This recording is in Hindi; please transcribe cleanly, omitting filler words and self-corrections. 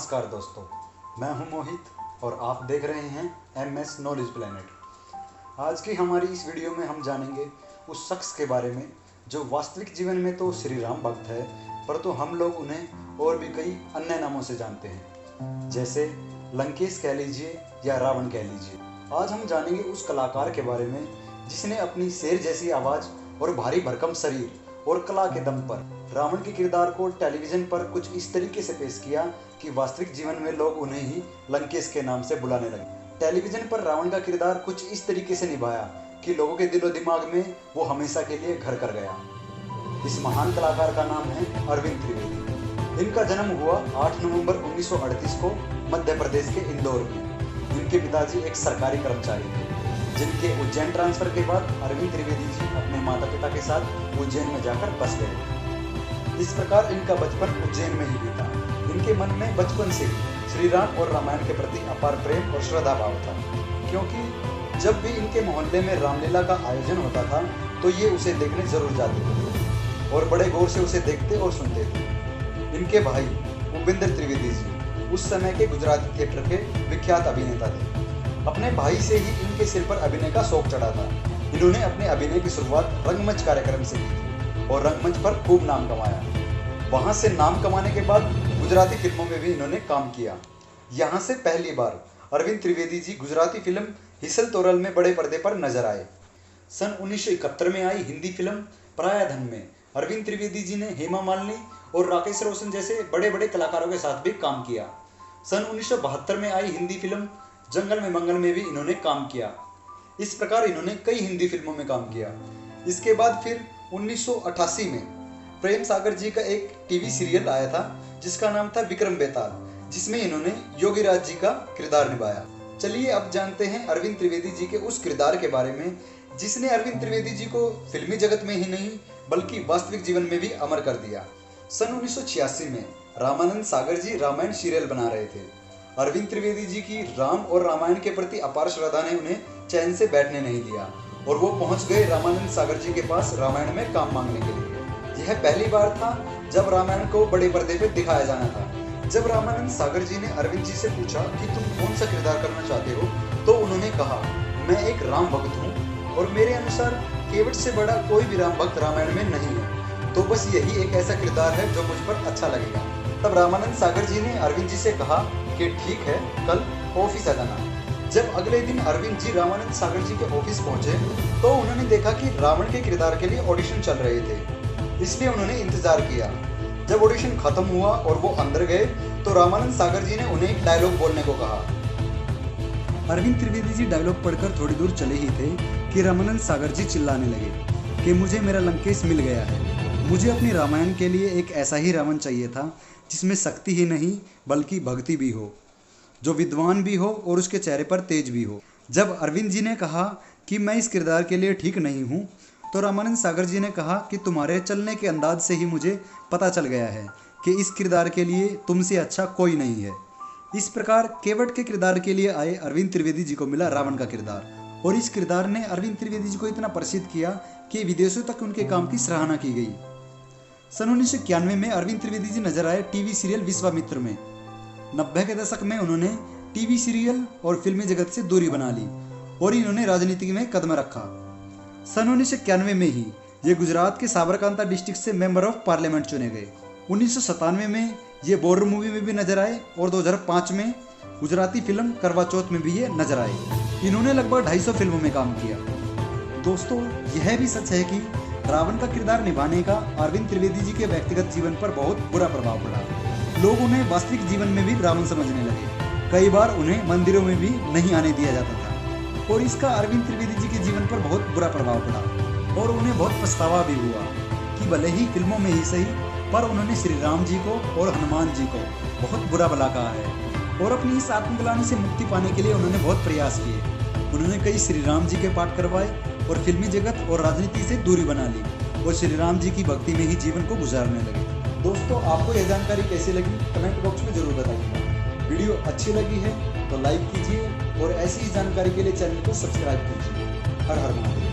नमस्कार दोस्तों, मैं हूं मोहित और आप देख रहे हैं MS नॉलेज प्लेनेट। आज की हमारी इस वीडियो में हम जानेंगे उस शख्स के बारे में जो वास्तविक जीवन में तो श्री राम भक्त है, परंतु हम लोग उन्हें और भी कई अन्य नामों से जानते हैं, जैसे लंकेश कह लीजिए या रावण कह लीजिए। आज हम जानेंगे उस कलाकार के बारे में जिसने अपनी शेर जैसी आवाज़ और भारी भरकम शरीर और कला के दम पर रावण के किरदार को टेलीविजन पर कुछ इस तरीके से पेश किया कि वास्तविक जीवन में लोग उन्हें ही लंकेश के नाम से बुलाने लगे। टेलीविजन पर रावण का किरदार कुछ इस तरीके से निभाया कि लोगों के दिलो दिमाग में वो हमेशा के लिए घर कर गया। इस महान कलाकार का नाम है अरविंद त्रिवेदी। इनका जन्म हुआ 8 नवंबर 1938 को मध्य प्रदेश के इंदौर में। इनके पिताजी एक सरकारी कर्मचारी थे, जिनके उज्जैन ट्रांसफर के बाद अरविंद त्रिवेदी जी अपने माता पिता के साथ उज्जैन में जाकर बस गए। इस प्रकार इनका बचपन उज्जैन में ही बीता। इनके मन में बचपन से ही श्री राम और रामायण के प्रति अपार प्रेम और श्रद्धा भाव था, क्योंकि जब भी इनके मोहल्ले में रामलीला का आयोजन होता था तो ये उसे देखने जरूर जाते थे और बड़े गौर से उसे देखते और सुनते थे। इनके भाई उपेंद्र त्रिवेदी जी उस समय के गुजराती थिएटर के विख्यात अभिनेता थे। अपने भाई से ही इनके सिर पर अभिनय का शौक चढ़ा था। इन्होंने अपने अभिनय की शुरुआत रंगमंच कार्यक्रम से की थी और रंगमंच पर खूब नाम कमाया। वहां से नाम कमाने के बाद गुजराती फिल्मों में भी इन्होंने काम किया। यहाँ से पहली बार अरविंद त्रिवेदी जी गुजराती फिल्म हिसल तोरल में बड़े पर्दे पर नजर आए। सन 1971 में आई हिंदी फिल्म परायाधन में अरविंद त्रिवेदी जी ने हेमा मालिनी और राकेश रोशन जैसे बड़े बड़े कलाकारों के साथ भी काम किया। सन 1972 में आई हिंदी फिल्म जंगल में मंगल में भी इन्होंने काम किया। इस प्रकार इन्होंने कई हिंदी फिल्मों में काम किया। इसके बाद फिर 1988 में प्रेम सागर जी का एक टीवी सीरियल आया था जिसका नाम था विक्रम बेताल, जिसमें इन्होंने योगीराज जी का किरदार निभाया। चलिए अब जानते हैं अरविंद त्रिवेदी जी के उस किरदार के बारे में जिसने अरविंद त्रिवेदी जी को फिल्मी जगत में ही नहीं बल्कि वास्तविक जीवन में भी अमर कर दिया। सन 1986 में रामानंद सागर जी रामायण सीरियल बना रहे थे। अरविंद त्रिवेदी जी की राम और रामायण के प्रति अपार श्रद्धा ने उन्हें चैन से बैठने नहीं दिया और वो पहुंच गए रामानंद सागर जी के पास रामायण में काम मांगने के लिए। यह पहली बार था जब रामायण को बड़े पर्दे पे दिखाया जाना था। जब रामानंद सागर जी ने अरविंद जी से पूछा कि तुम कौन सा किरदार करना चाहते हो, तो उन्होंने कहा, मैं एक राम भक्त हूँ और मेरे अनुसार केवट से बड़ा कोई भी राम भक्त रामायण में नहीं है, तो बस यही एक ऐसा किरदार है जो मुझ पर अच्छा लगेगा। तब रामानंद सागर जी ने अरविंद जी से कहा कि ठीक है, कल ऑफिस आ जाना। जब अगले दिन अरविंद जी रामानंद सागर जी के ऑफिस पहुंचे तो उन्होंने देखा कि रावण के किरदार के लिए ऑडिशन चल रहे थे, इसलिए उन्होंने इंतजार किया। जब ऑडिशन खत्म हुआ और वो अंदर गए तो रामानंद सागर जी ने उन्हें एक डायलॉग बोलने को कहा। अरविंद त्रिवेदी जी डायलॉग पढ़कर थोड़ी दूर चले ही थे कि रामानंद सागर जी चिल्लाने लगे कि मुझे मेरा लंकेश मिल गया है। मुझे अपनी रामायण के लिए एक ऐसा ही रावण चाहिए था जिसमें शक्ति ही नहीं बल्कि भक्ति भी हो, जो विद्वान भी हो और उसके चेहरे पर तेज भी हो। जब अरविंद जी ने कहा कि मैं इस किरदार के लिए ठीक नहीं हूँ, तो रामानंद सागर जी ने कहा कि तुम्हारे चलने के अंदाज से ही मुझे पता चल गया है कि इस किरदार के लिए तुमसे अच्छा कोई नहीं है। इस प्रकार केवट के किरदार के लिए आए अरविंद त्रिवेदी जी को मिला रावण का किरदार और इस किरदार ने अरविंद त्रिवेदी जी को इतना प्रसिद्ध किया कि विदेशों तक उनके काम की सराहना की गई। सन 1991 में अरविंद त्रिवेदी जी नजर आए टीवी सीरियल विश्वामित्र में। 90 के दशक में उन्होंने टीवी सीरियल और फिल्मी जगत से दूरी बना ली और इन्होंने राजनीति में कदम रखा। सन 1991 में ही ये गुजरात के साबरकांता डिस्ट्रिक्ट से मेंबर ऑफ पार्लियामेंट चुने गए। 1997 में ये बॉर्डर मूवी में भी नजर आए और 2005 में गुजराती फिल्म करवा चौथ में भी ये नजर आए। इन्होंने लगभग 250 फिल्मों में काम किया। दोस्तों, यह भी सच है कि रावण का किरदार निभाने का अरविंद त्रिवेदी जी के व्यक्तिगत जीवन पर बहुत बुरा प्रभाव पड़ा। लोग उन्हें वास्तविक जीवन में भी रावण समझने लगे। कई बार उन्हें मंदिरों में भी नहीं आने दिया जाता था और इसका अरविंद त्रिवेदी जी के जीवन पर बहुत बुरा प्रभाव पड़ा और उन्हें बहुत पछतावा भी हुआ कि भले ही फिल्मों में ही सही, पर उन्होंने श्री राम जी को और हनुमान जी को बहुत बुरा भला कहा है और अपनी इस आत्मग्लानि से मुक्ति पाने के लिए उन्होंने बहुत प्रयास किए। उन्होंने कई श्री राम जी के पाठ करवाए और फिल्मी जगत और राजनीति से दूरी बना ली और श्री राम जी की भक्ति में ही जीवन को गुजारने लगे। दोस्तों, आपको यह जानकारी कैसी लगी कमेंट बॉक्स में जरूर बताइएगा। वीडियो अच्छी लगी है तो लाइक कीजिए और ऐसी ही जानकारी के लिए चैनल को सब्सक्राइब कीजिए। हर हर महादेव।